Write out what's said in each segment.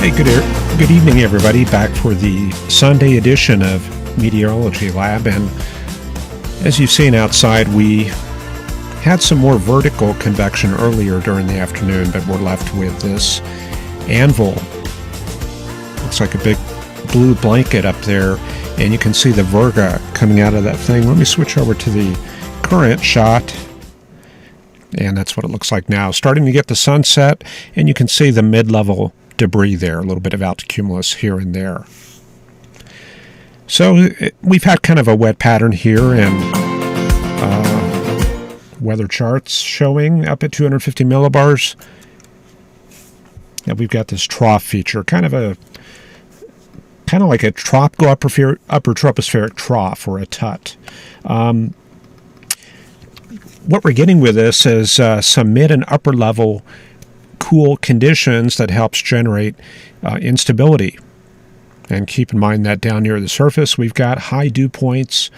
Hey, good evening, everybody. Back for the Sunday edition of Meteorology Lab. And as you've seen outside, we had some more vertical convection earlier during the afternoon, but we're left with this anvil. Looks like a big blue blanket up there, and you can see the virga coming out of that thing. Let me switch over to the current shot. And that's what it looks like now. Starting to get the sunset, and you can see the mid-level debris there, a little bit of altocumulus here and there. So we've had kind of a wet pattern here, and weather charts showing up at 250 millibars. And we've got this trough feature, kind of like a tropical upper tropospheric trough, or a tut. What we're getting with this is some mid and upper level cool conditions that helps generate instability. And keep in mind that down near the surface, we've got high dew points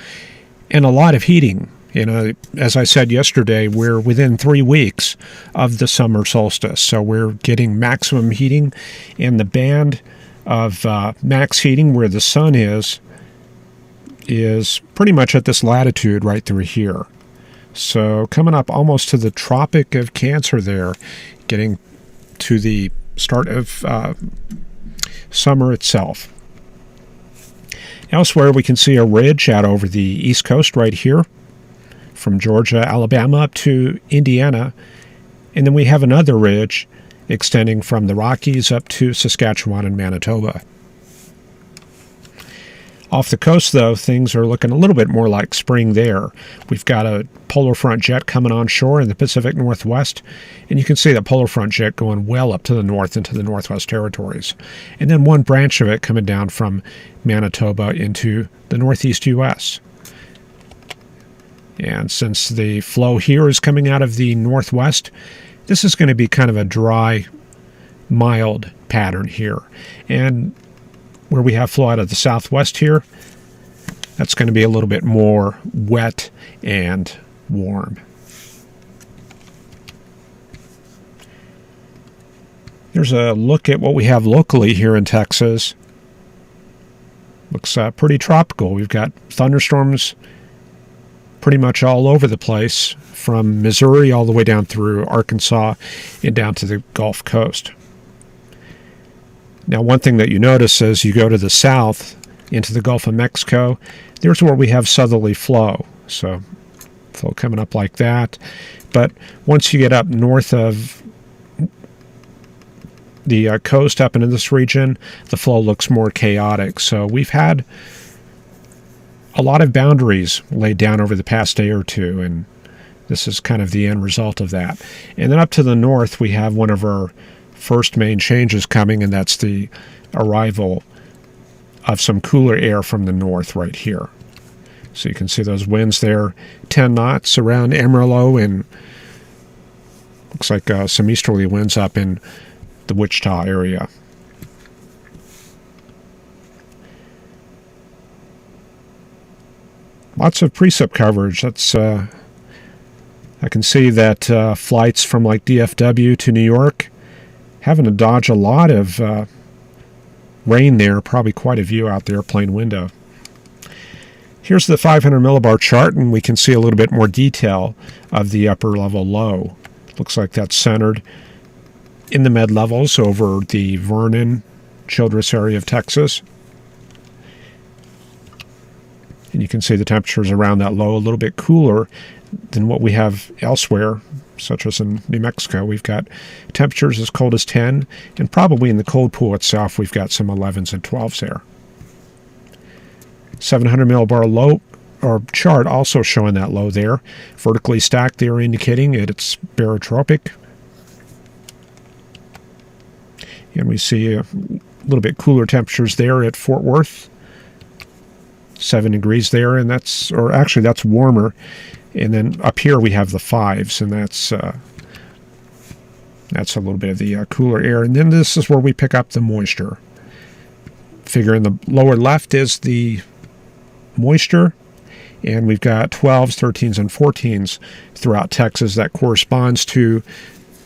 and a lot of heating. You know, as I said yesterday, we're within 3 weeks of the summer solstice, so we're getting maximum heating, and the band of max heating where the sun is pretty much at this latitude right through here. So coming up almost to the Tropic of Cancer there, getting to the start of summer itself. Elsewhere, we can see a ridge out over the east coast right here, from Georgia, Alabama up to Indiana. And then we have another ridge extending from the Rockies up to Saskatchewan and Manitoba. Off the coast, though, things are looking a little bit more like spring there. We've got a polar front jet coming on shore in the Pacific Northwest, and you can see the polar front jet going well up to the north into the Northwest Territories. And then one branch of it coming down from Manitoba into the Northeast U.S. And since the flow here is coming out of the Northwest, this is going to be kind of a dry, mild pattern here. And where we have flow out of the southwest here, that's going to be a little bit more wet and warm. Here's a look at what we have locally here in Texas. Looks pretty tropical. We've got thunderstorms pretty much all over the place, from Missouri all the way down through Arkansas and down to the Gulf Coast. Now, one thing that you notice as you go to the south into the Gulf of Mexico, there's where we have southerly flow. So flow coming up like that. But once you get up north of the coast up into this region, the flow looks more chaotic. So we've had a lot of boundaries laid down over the past day or two, and this is kind of the end result of that. And then up to the north, we have one of our first main changes coming, and that's the arrival of some cooler air from the north right here. So you can see those winds there, 10 knots around Amarillo, and looks like some easterly winds up in the Wichita area. Lots of precip coverage. That's I can see that flights from like DFW to New York having to dodge a lot of rain there, probably quite a view out the airplane window. Here's the 500 millibar chart, and we can see a little bit more detail of the upper level low. Looks like that's centered in the mid-levels over the Vernon, Childress area of Texas. And you can see the temperatures around that low a little bit cooler than what we have elsewhere, such as in New Mexico. We've got temperatures as cold as 10, and probably in the cold pool itself, we've got some 11s and 12s there. 700 millibar low, or chart, also showing that low there. Vertically stacked there, indicating it's barotropic. And we see a little bit cooler temperatures there at Fort Worth. 7 degrees there, and that's warmer. And then up here we have the 5s, and that's a little bit of the cooler air. And then this is where we pick up the moisture. Figure in the lower left is the moisture, and we've got 12s, 13s, and 14s throughout Texas. That corresponds to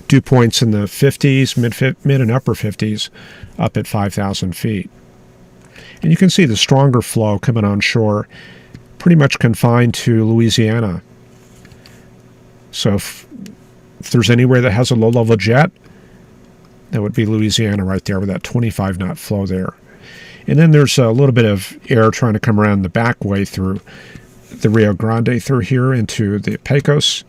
dew points in the 50s, mid and upper 50s, up at 5,000 feet. And you can see the stronger flow coming on shore, pretty much confined to Louisiana. So if there's anywhere that has a low-level jet, that would be Louisiana right there with that 25-knot flow there. And then there's a little bit of air trying to come around the back way through the Rio Grande through here into the Pecos,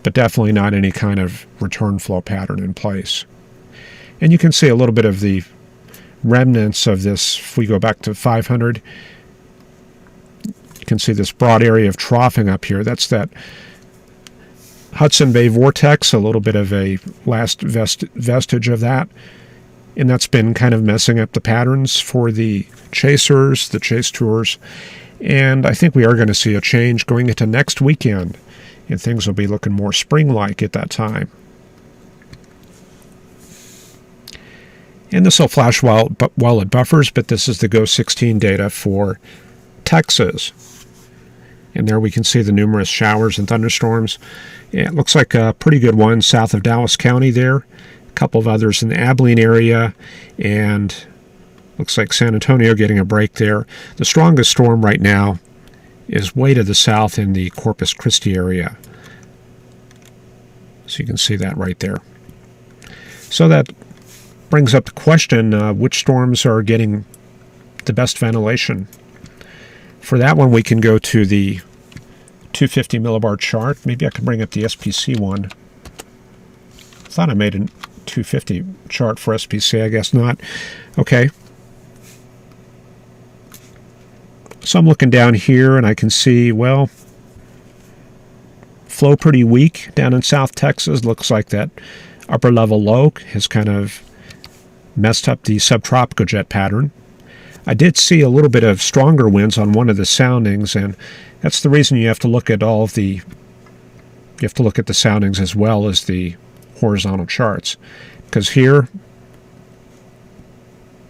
but definitely not any kind of return flow pattern in place. And you can see a little bit of the remnants of this. If we go back to 500, you can see this broad area of troughing up here. That's that Hudson Bay vortex, a little bit of a last vestige of that. And that's been kind of messing up the patterns for the chasers, the chase tours. And I think we are going to see a change going into next weekend, and things will be looking more spring-like at that time. And this will flash while it buffers, but this is the GO16 data for Texas. And there we can see the numerous showers and thunderstorms. It looks like a pretty good one south of Dallas County there. A couple of others in the Abilene area, and looks like San Antonio getting a break there. The strongest storm right now is way to the south in the Corpus Christi area. So you can see that right there. So that brings up the question, which storms are getting the best ventilation? For that one, we can go to the 250 millibar chart. Maybe I can bring up the SPC one. I thought I made a 250 chart for SPC. I guess not. Okay. So I'm looking down here, and I can see, well, flow pretty weak down in South Texas. Looks like that upper level low has kind of messed up the subtropical jet pattern. I did see a little bit of stronger winds on one of the soundings, and that's the reason you have to look at all of the, you have to look at the soundings as well as the horizontal charts. Because here,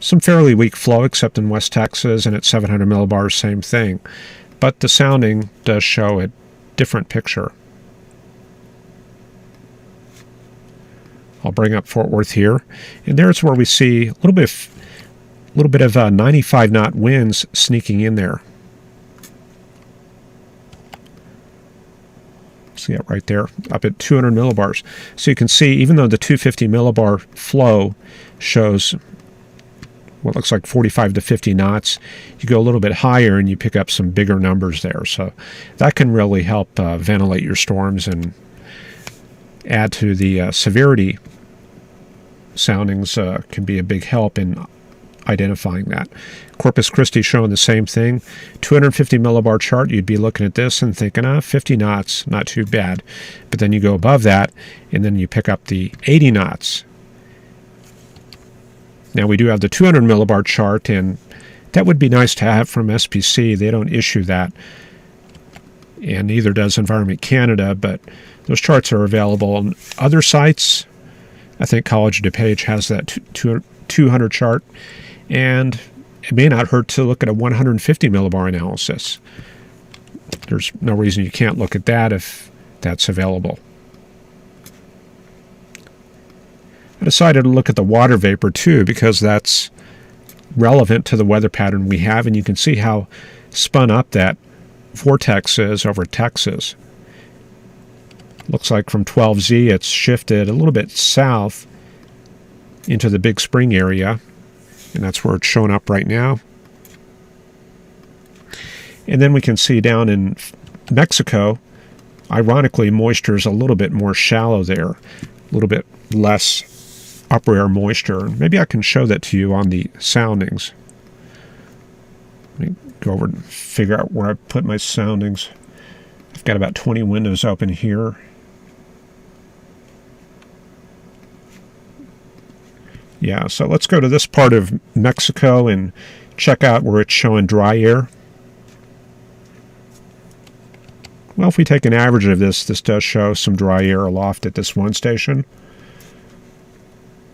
some fairly weak flow, except in West Texas, and at 700 millibars, same thing. But the sounding does show a different picture. I'll bring up Fort Worth here, and there's where we see a little bit of 95-knot winds sneaking in there. See it right there, up at 200 millibars. So you can see, even though the 250 millibar flow shows what looks like 45 to 50 knots, you go a little bit higher and you pick up some bigger numbers there. So that can really help ventilate your storms and add to the severity. Soundings can be a big help in identifying that. Corpus Christi showing the same thing. 250 millibar chart, you'd be looking at this and thinking, 50 knots, not too bad. But then you go above that, and then you pick up the 80 knots. Now we do have the 200 millibar chart, and that would be nice to have from SPC. They don't issue that, and neither does Environment Canada, but those charts are available on other sites. I think College DuPage has that 200 chart, and it may not hurt to look at a 150 millibar analysis. There's no reason you can't look at that if that's available. I decided to look at the water vapor too, because that's relevant to the weather pattern we have, and you can see how spun up that vortex is over Texas. Looks like from 12Z it's shifted a little bit south into the Big Spring area, and that's where it's showing up right now. And then we can see down in Mexico, ironically, moisture is a little bit more shallow there, a little bit less upper air moisture. Maybe I can show that to you on the soundings. Let me go over and figure out where I put my soundings. I've got about 20 windows open here. Yeah, so let's go to this part of Mexico and check out where it's showing dry air. Well, if we take an average of this does show some dry air aloft at this one station.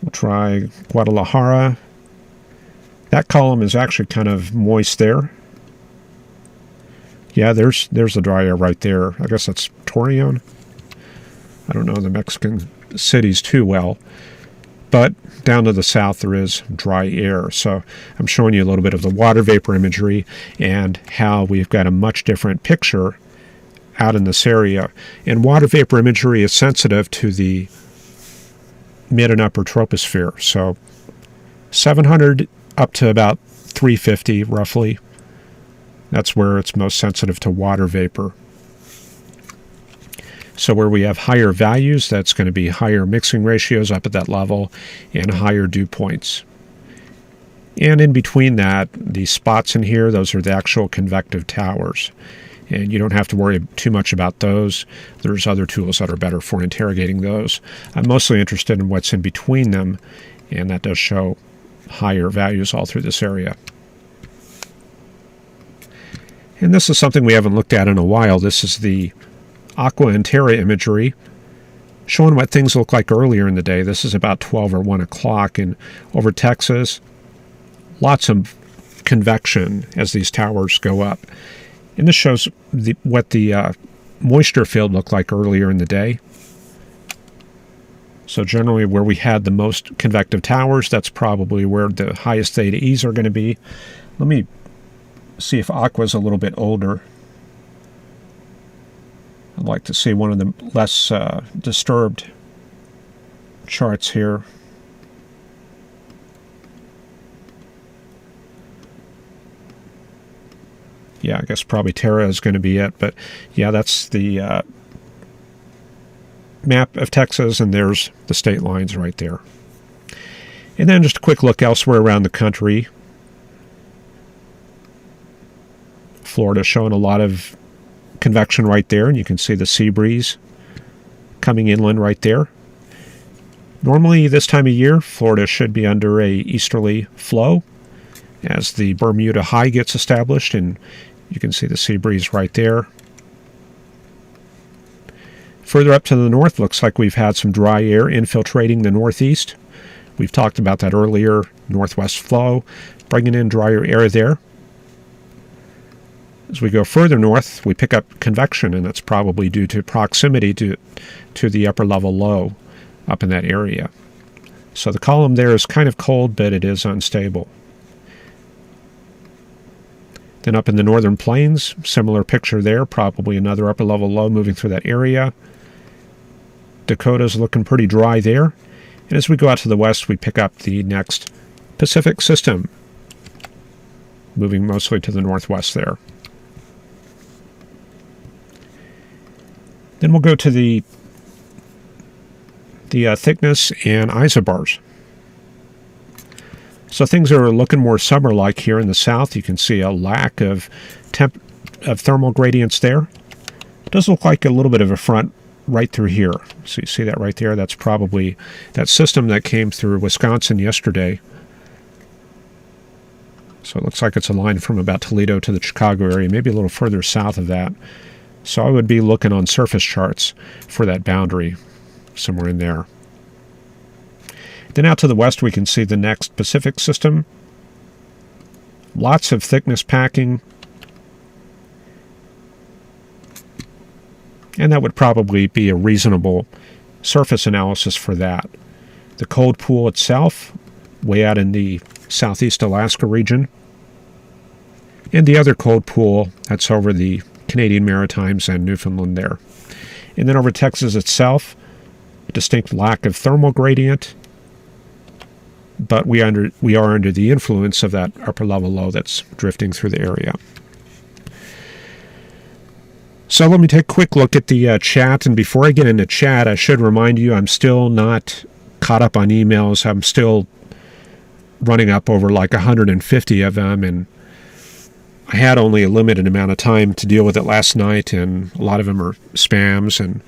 We'll try Guadalajara. That column is actually kind of moist there. Yeah, there's the dry air right there. I guess that's Torreon. I don't know the Mexican cities too well, but down to the south there is dry air. So I'm showing you a little bit of the water vapor imagery and how we've got a much different picture out in this area. And water vapor imagery is sensitive to the mid and upper troposphere. So 700 up to about 350 roughly. That's where it's most sensitive to water vapor. So where we have higher values, that's going to be higher mixing ratios up at that level and higher dew points. And in between that, the spots in here, those are the actual convective towers. And you don't have to worry too much about those. There's other tools that are better for interrogating those. I'm mostly interested in what's in between them, and that does show higher values all through this area. And this is something we haven't looked at in a while. This is the Aqua and Terra imagery, showing what things look like earlier in the day. This is about 12 or 1 o'clock, and over Texas, lots of convection as these towers go up. And this shows what the moisture field looked like earlier in the day. So generally where we had the most convective towers, that's probably where the highest theta E's are going to be. Let me see if Aqua is a little bit older. I'd like to see one of the less disturbed charts here. Yeah, I guess probably Terra is going to be it. But yeah, that's the map of Texas, and there's the state lines right there. And then just a quick look elsewhere around the country. Florida showing a lot of convection right there, and you can see the sea breeze coming inland right there. Normally this time of year, Florida should be under a easterly flow as the Bermuda High gets established, and you can see the sea breeze right there. Further up to the north, looks like we've had some dry air infiltrating the northeast. We've talked about that earlier, northwest flow, bringing in drier air there. As we go further north, we pick up convection, and that's probably due to proximity to the upper level low up in that area. So the column there is kind of cold, but it is unstable. Then up in the northern plains, similar picture there, probably another upper level low moving through that area. Dakota's looking pretty dry there. And as we go out to the west, we pick up the next Pacific system, moving mostly to the northwest there. Then we'll go to the thickness and isobars. So things are looking more summer-like here in the south. You can see a lack of thermal gradients there. It does look like a little bit of a front right through here. So you see that right there? That's probably that system that came through Wisconsin yesterday. So it looks like it's a line from about Toledo to the Chicago area, maybe a little further south of that. So I would be looking on surface charts for that boundary somewhere in there. Then out to the west, we can see the next Pacific system. Lots of thickness packing. And that would probably be a reasonable surface analysis for that. The cold pool itself, way out in the southeast Alaska region. And the other cold pool, that's over the Canadian Maritimes and Newfoundland there. And then over Texas itself, distinct lack of thermal gradient. But we are under the influence of that upper level low that's drifting through the area. So let me take a quick look at the chat. And before I get into chat, I should remind you I'm still not caught up on emails. I'm still running up over like 150 of them, and I had only a limited amount of time to deal with it last night, and a lot of them are spams. And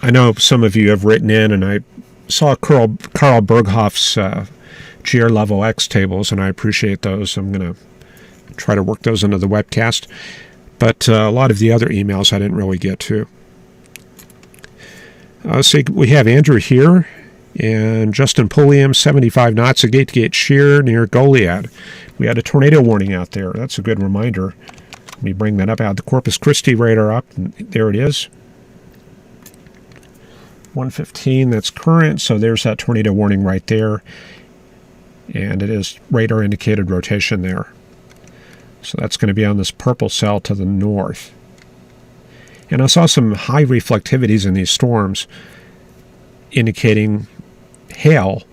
I know some of you have written in, and I saw Carl Berghoff's GR Level X tables, and I appreciate those. I'm going to try to work those into the webcast. But a lot of the other emails I didn't really get to. So we have Andrew here, and Justin Pulliam, 75 knots, a gate-to-gate shear near Goliad. We had a tornado warning out there. That's a good reminder. Let me bring that up. I had the Corpus Christi radar up, and there it is. 115, that's current, so there's that tornado warning right there. And it is radar indicated rotation there. So that's going to be on this purple cell to the north. And I saw some high reflectivities in these storms indicating hail.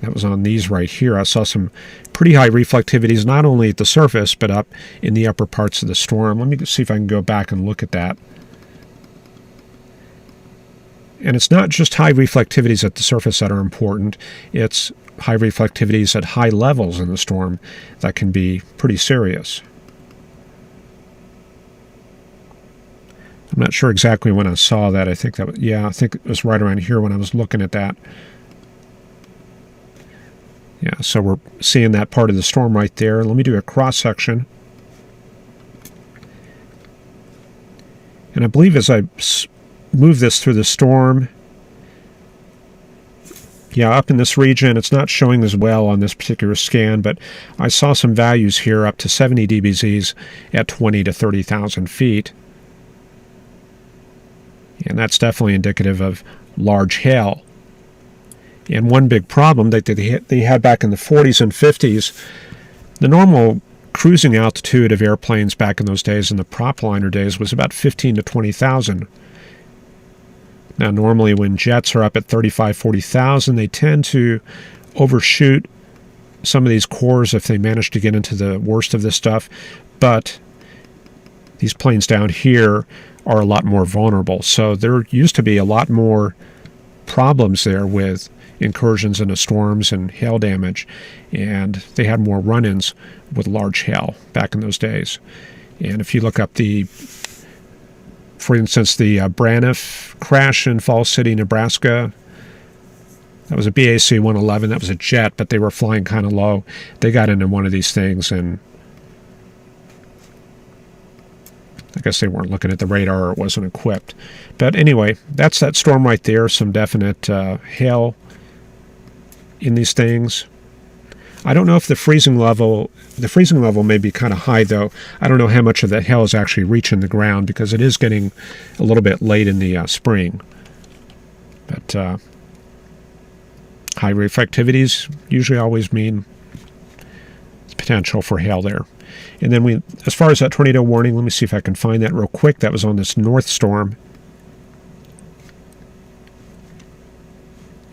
That was on these right here. I saw some pretty high reflectivities, not only at the surface, but up in the upper parts of the storm. Let me see if I can go back and look at that. And it's not just high reflectivities at the surface that are important. It's high reflectivities at high levels in the storm that can be pretty serious. I'm not sure exactly when I saw that. I think that was, I think it was right around here when I was looking at that. Yeah, so we're seeing that part of the storm right there. Let me do a cross section. And I believe as I move this through the storm, up in this region, it's not showing as well on this particular scan, but I saw some values here up to 70 dBZs at 20 to 30,000 feet. And that's definitely indicative of large hail. And one big problem that they had back in the 40s and 50s, the normal cruising altitude of airplanes back in those days, in the propliner days, was about 15 to 20,000. Now, normally when jets are up at 35, 40,000, they tend to overshoot some of these cores if they manage to get into the worst of this stuff. But these planes down here are a lot more vulnerable. So there used to be a lot more problems there with incursions into storms and hail damage. And they had more run-ins with large hail back in those days. And if you look up for instance, the Braniff crash in Falls City, Nebraska, that was a BAC 111. That was a jet, but they were flying kind of low. They got into one of these things, and I guess they weren't looking at the radar or it wasn't equipped. But anyway, that's that storm right there. Some definite hail in these things. I don't know if the freezing level may be kind of high, though. I don't know how much of that hail is actually reaching the ground because it is getting a little bit late in the spring. But high reflectivities usually always mean potential for hail there. And then as far as that tornado warning, let me see if I can find that real quick. That was on this north storm.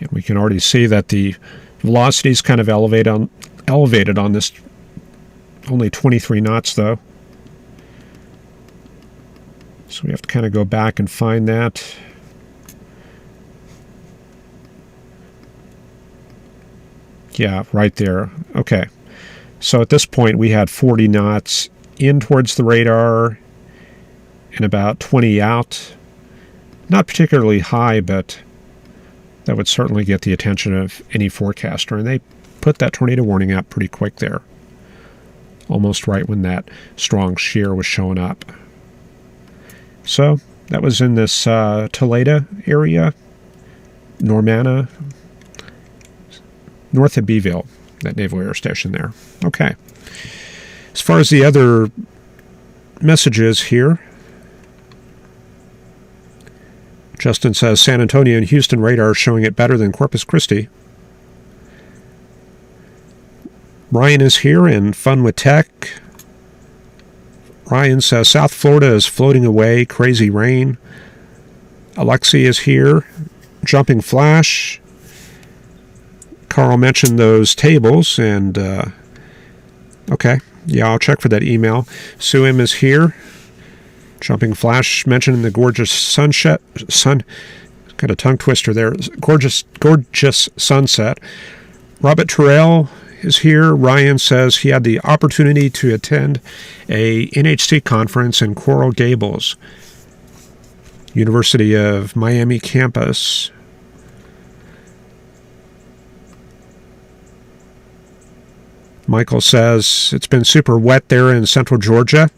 And we can already see that the velocity is kind of elevated on this, only 23 knots though. So we have to kind of go back and find that. Yeah, right there. Okay. So at this point we had 40 knots in towards the radar and about 20 out. Not particularly high, but that would certainly get the attention of any forecaster. And they put that tornado warning out pretty quick there, almost right when that strong shear was showing up. So that was in this Toledo area, Normanna, north of Beeville, that Naval Air Station there. Okay. As far as the other messages here, Justin says San Antonio and Houston radar are showing it better than Corpus Christi. Ryan is here and Fun with Tech. Ryan says South Florida is floating away, crazy rain. Alexi is here, jumping flash. Carl mentioned those tables, and okay, yeah, I'll check for that email. Sue M is here. Jumping flash mentioning the gorgeous sunset. Got a tongue twister there. Gorgeous sunset. Robert Terrell is here. Ryan says he had the opportunity to attend a NHC conference in Coral Gables, University of Miami campus. Michael says it's been super wet there in central Georgia,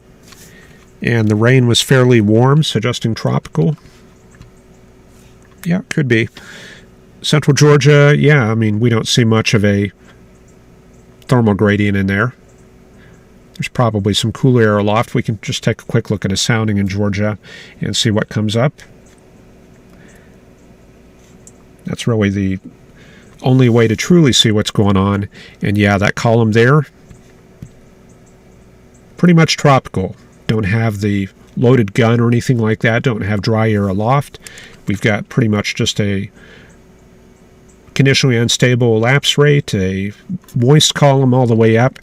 and the rain was fairly warm, suggesting tropical. Yeah, could be. Central Georgia, yeah, I mean, we don't see much of a thermal gradient in there. There's probably some cool air aloft. We can just take a quick look at a sounding in Georgia and see what comes up. That's really the only way to truly see what's going on. And yeah, that column there, pretty much tropical. Don't have the loaded gun or anything like that. Don't have dry air aloft. We've got pretty much just a conditionally unstable lapse rate, a moist column all the way up,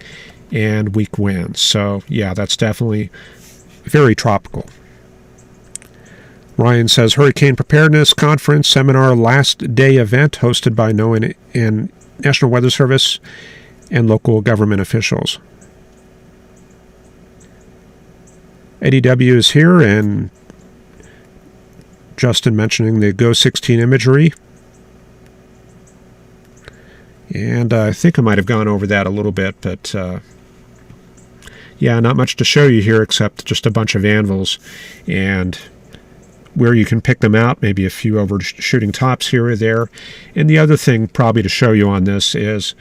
and weak winds. So yeah, that's definitely very tropical. Ryan says, Hurricane Preparedness Conference Seminar Last Day event hosted by NOAA and National Weather Service and local government officials. ADW is here, and Justin mentioning the GO-16 imagery. And I think I might have gone over that a little bit, but yeah, not much to show you here except just a bunch of anvils and where you can pick them out, maybe a few overshooting tops here or there. And the other thing probably to show you on this is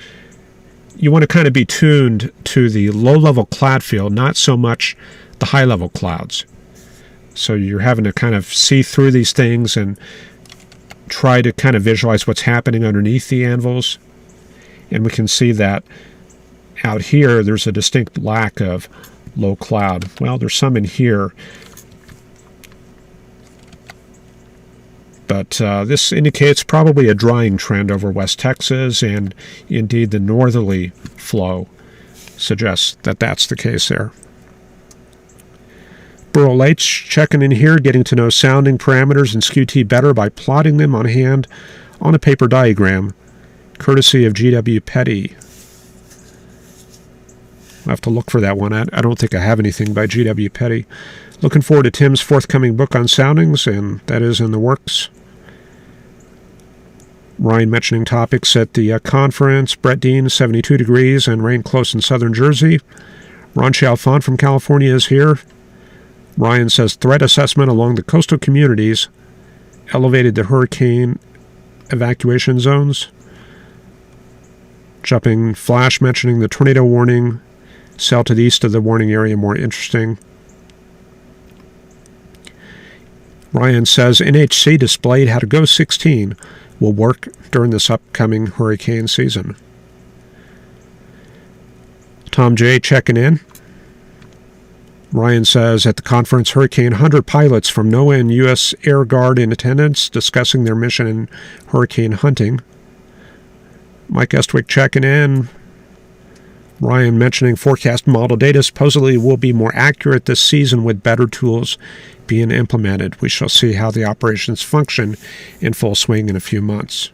you want to kind of be tuned to the low-level cloud field, not so much the high-level clouds. So you're having to kind of see through these things and try to kind of visualize what's happening underneath the anvils. And we can see that out here there's a distinct lack of low cloud. Well, there's some in here. But this indicates probably a drying trend over West Texas, and indeed the northerly flow suggests that that's the case there. Burl H checking in here, getting to know sounding parameters and skew-t better by plotting them on hand on a paper diagram, courtesy of G.W. Petty. I'll have to look for that one. I don't think I have anything by G.W. Petty. Looking forward to Tim's forthcoming book on soundings, and that is in the works. Ryan mentioning topics at the conference. Brett Dean, 72 degrees and rain close in southern Jersey. Ron Chalfant from California is here. Ryan says threat assessment along the coastal communities elevated the hurricane evacuation zones. Jumping Flash mentioning the tornado warning. Sail to the east of the warning area more interesting. Ryan says NHC displayed how to GO-16 will work during this upcoming hurricane season. Tom J. checking in. Ryan says at the conference, Hurricane Hunter pilots from NOAA and U.S. Air Guard in attendance discussing their mission in hurricane hunting. Mike Estwick checking in. Ryan mentioning forecast model data supposedly will be more accurate this season with better tools being implemented. We shall see how the operations function in full swing in a few months.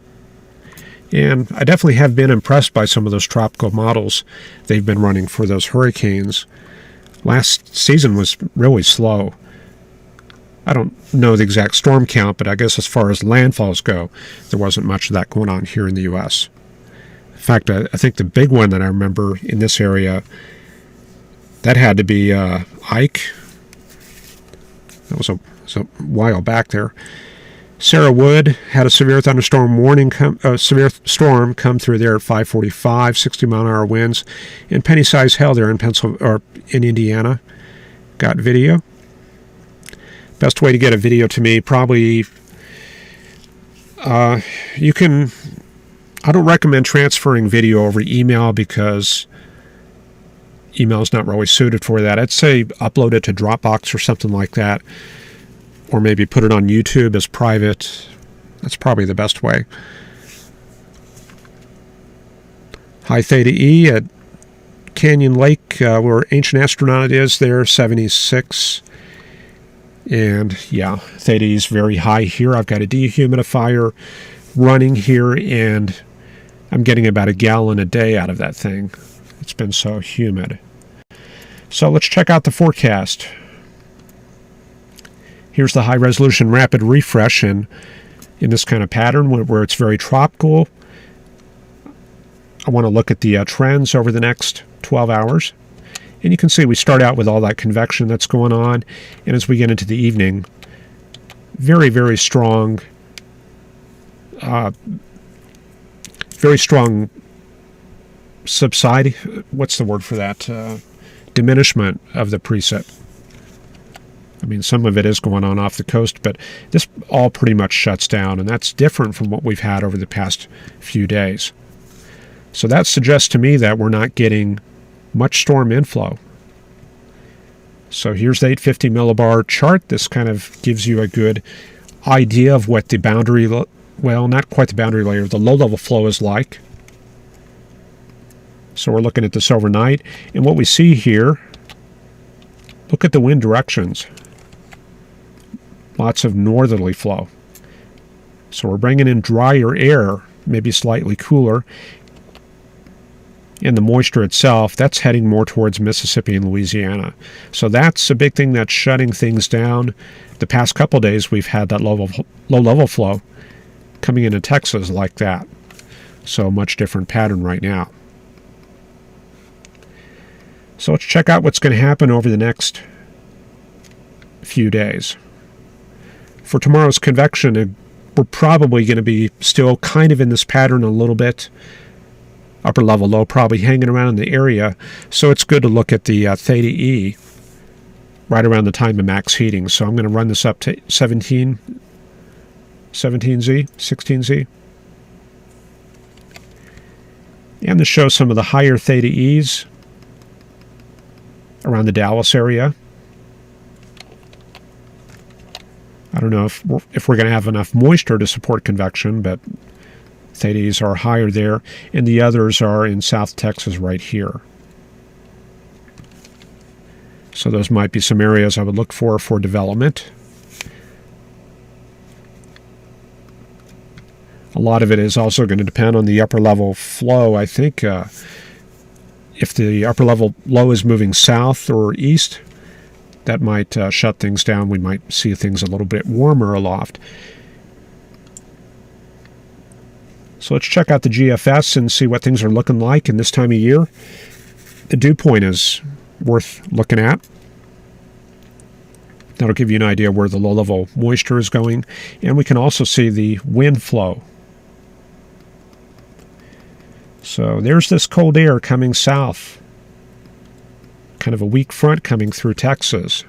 And I definitely have been impressed by some of those tropical models they've been running for those hurricanes. Last season was really slow. I don't know the exact storm count, but I guess as far as landfalls go, there wasn't much of that going on here in the U.S. In fact, I think the big one that I remember in this area, that had to be Ike. That was a while back there. Sarah Wood had a severe thunderstorm warning, severe storm come through there at 5:45, 60-mile-an-hour winds, and penny-sized hail there in in Indiana. Got video. Best way to get a video to me, probably you can. I don't recommend transferring video over email because email is not really suited for that. I'd say upload it to Dropbox or something like that, or maybe put it on YouTube as private. That's probably the best way. High Theta E at Canyon Lake, where Ancient Astronaut is there, 76. And yeah, Theta E is very high here. I've got a dehumidifier running here, and I'm getting about a gallon a day out of that thing. It's been so humid. So let's check out the forecast. Here's the high-resolution rapid refresh, and in this kind of pattern where it's very tropical, I want to look at the trends over the next 12 hours. And you can see we start out with all that convection that's going on, and as we get into the evening, very, very strong subside, what's the word for that? Diminishment of the precip. I mean, some of it is going on off the coast, but this all pretty much shuts down, and that's different from what we've had over the past few days. So that suggests to me that we're not getting much storm inflow. So here's the 850 millibar chart. This kind of gives you a good idea of what the boundary, well, not quite the boundary layer, the low-level flow is like. So we're looking at this overnight, and what we see here, look at the wind directions. Lots of northerly flow. So we're bringing in drier air, maybe slightly cooler. And the moisture itself, that's heading more towards Mississippi and Louisiana. So that's a big thing that's shutting things down. The past couple days, we've had that low-level flow coming into Texas like that. So much different pattern right now. So let's check out what's going to happen over the next few days. For tomorrow's convection, we're probably going to be still kind of in this pattern a little bit. Upper level low probably hanging around in the area. So it's good to look at the theta E right around the time of max heating. So I'm going to run this up to 17Z, 16Z. And to show some of the higher theta E's around the Dallas area. I don't know if we're going to have enough moisture to support convection, but theta E's are higher there, and the others are in South Texas right here. So those might be some areas I would look for development. A lot of it is also going to depend on the upper level flow. I think if the upper level low is moving south or east, that might shut things down. We might see things a little bit warmer aloft. So let's check out the GFS and see what things are looking like in this time of year. The dew point is worth looking at. That'll give you an idea where the low-level moisture is going. And we can also see the wind flow. So there's this cold air coming south. Kind of a weak front coming through Texas.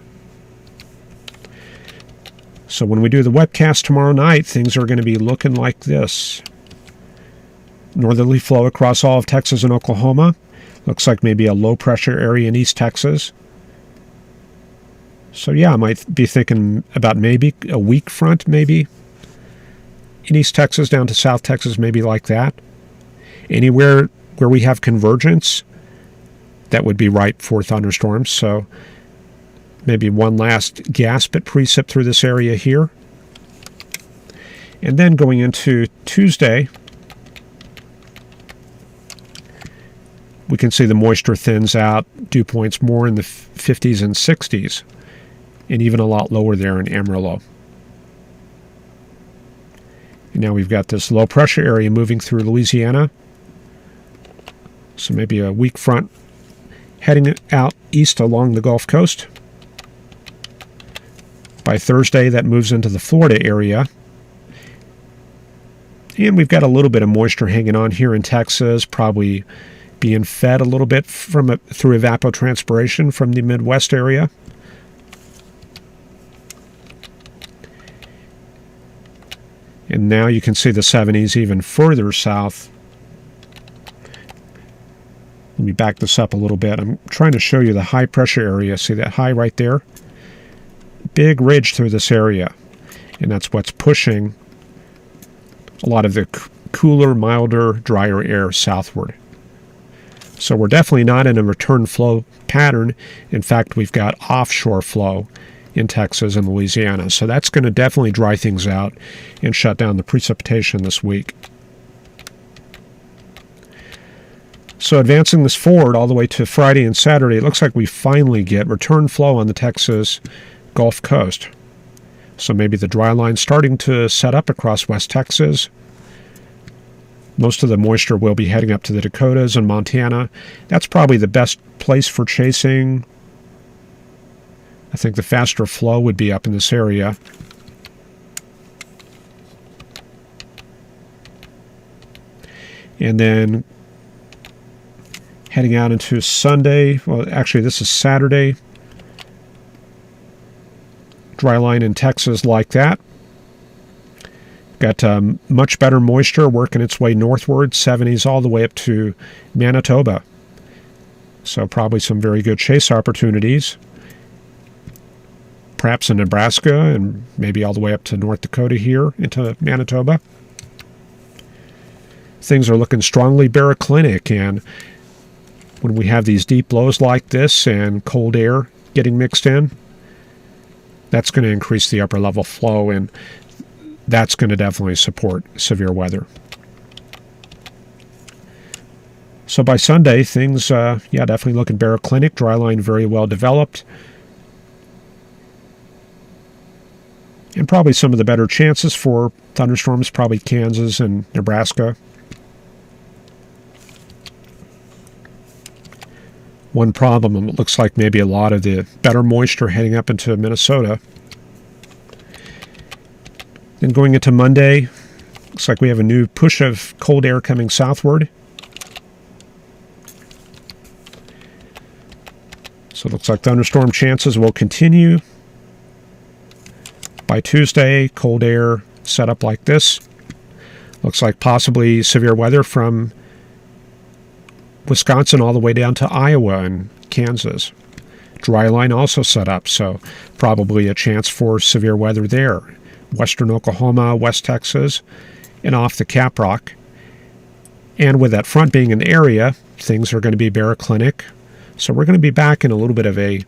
So when we do the webcast tomorrow night, things are going to be looking like this. Northerly flow across all of Texas and Oklahoma. Looks like maybe a low-pressure area in East Texas. So yeah, I might be thinking about maybe a weak front, maybe in East Texas down to South Texas, maybe like that. Anywhere where we have convergence, that would be ripe for thunderstorms. So maybe one last gasp at precip through this area here. And then going into Tuesday, we can see the moisture thins out, dew points more in the 50s and 60s, and even a lot lower there in Amarillo. And now we've got this low pressure area moving through Louisiana. So maybe a weak front heading out east along the Gulf Coast. By Thursday, that moves into the Florida area. And we've got a little bit of moisture hanging on here in Texas, probably being fed a little bit through evapotranspiration from the Midwest area. And now you can see the 70s even further south. Let me back this up a little bit. I'm trying to show you the high pressure area. See that high right there? Big ridge through this area. And that's what's pushing a lot of the cooler, milder, drier air southward. So we're definitely not in a return flow pattern. In fact, we've got offshore flow in Texas and Louisiana. So that's going to definitely dry things out and shut down the precipitation this week. So advancing this forward all the way to Friday and Saturday, it looks like we finally get return flow on the Texas Gulf Coast. So maybe the dry line starting to set up across West Texas. Most of the moisture will be heading up to the Dakotas and Montana. That's probably the best place for chasing. I think the faster flow would be up in this area. And then heading out into Sunday. Well, actually, this is Saturday. Dry line in Texas like that. Got much better moisture working its way northward, 70s all the way up to Manitoba. So probably some very good chase opportunities. Perhaps in Nebraska and maybe all the way up to North Dakota here into Manitoba. Things are looking strongly baroclinic, and when we have these deep lows like this and cold air getting mixed in, that's going to increase the upper level flow, and that's going to definitely support severe weather. So by Sunday, things, definitely looking baroclinic. Dry line very well developed. And probably some of the better chances for thunderstorms, probably Kansas and Nebraska. One problem, it looks like maybe a lot of the better moisture heading up into Minnesota. Then going into Monday, looks like we have a new push of cold air coming southward. So it looks like thunderstorm chances will continue. By Tuesday, cold air set up like this. Looks like possibly severe weather from Wisconsin all the way down to Iowa and Kansas. Dry line also set up, so probably a chance for severe weather there. Western Oklahoma, West Texas, and off the Caprock. And with that front being an area, things are going to be baroclinic. So we're going to be back in a little bit of a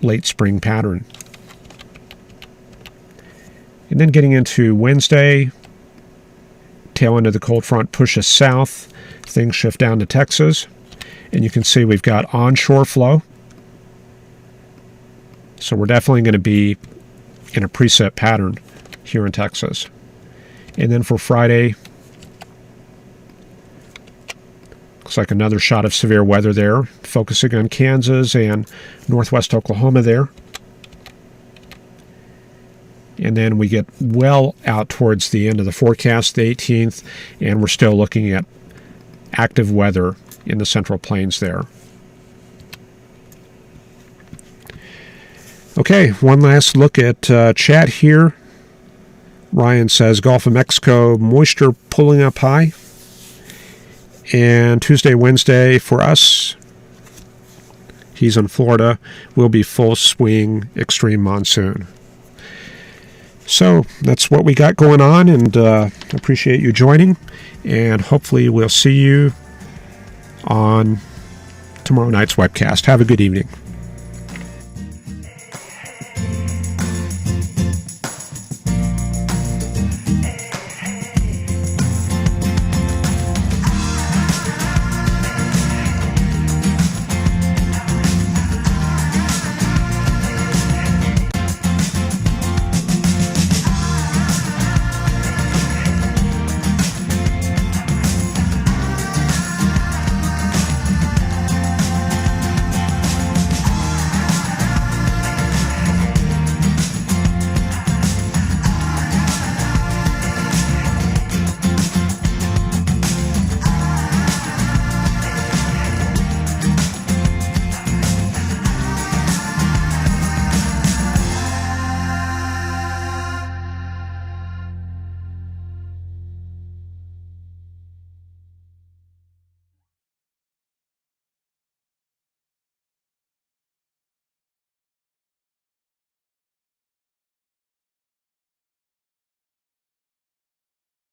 late spring pattern. And then getting into Wednesday, tail end of the cold front pushes south. Things shift down to Texas. And you can see we've got onshore flow. So we're definitely going to be in a preset pattern here in Texas. And then for Friday, looks like another shot of severe weather there, focusing on Kansas and northwest Oklahoma there. And then we get well out towards the end of the forecast, the 18th, and we're still looking at active weather in the Central Plains there. Okay, one last look at chat here. Ryan says Gulf of Mexico moisture pulling up high. And Tuesday, Wednesday for us, he's in Florida, will be full swing extreme monsoon. So that's what we got going on, and appreciate you joining. And hopefully we'll see you on tomorrow night's webcast. Have a good evening.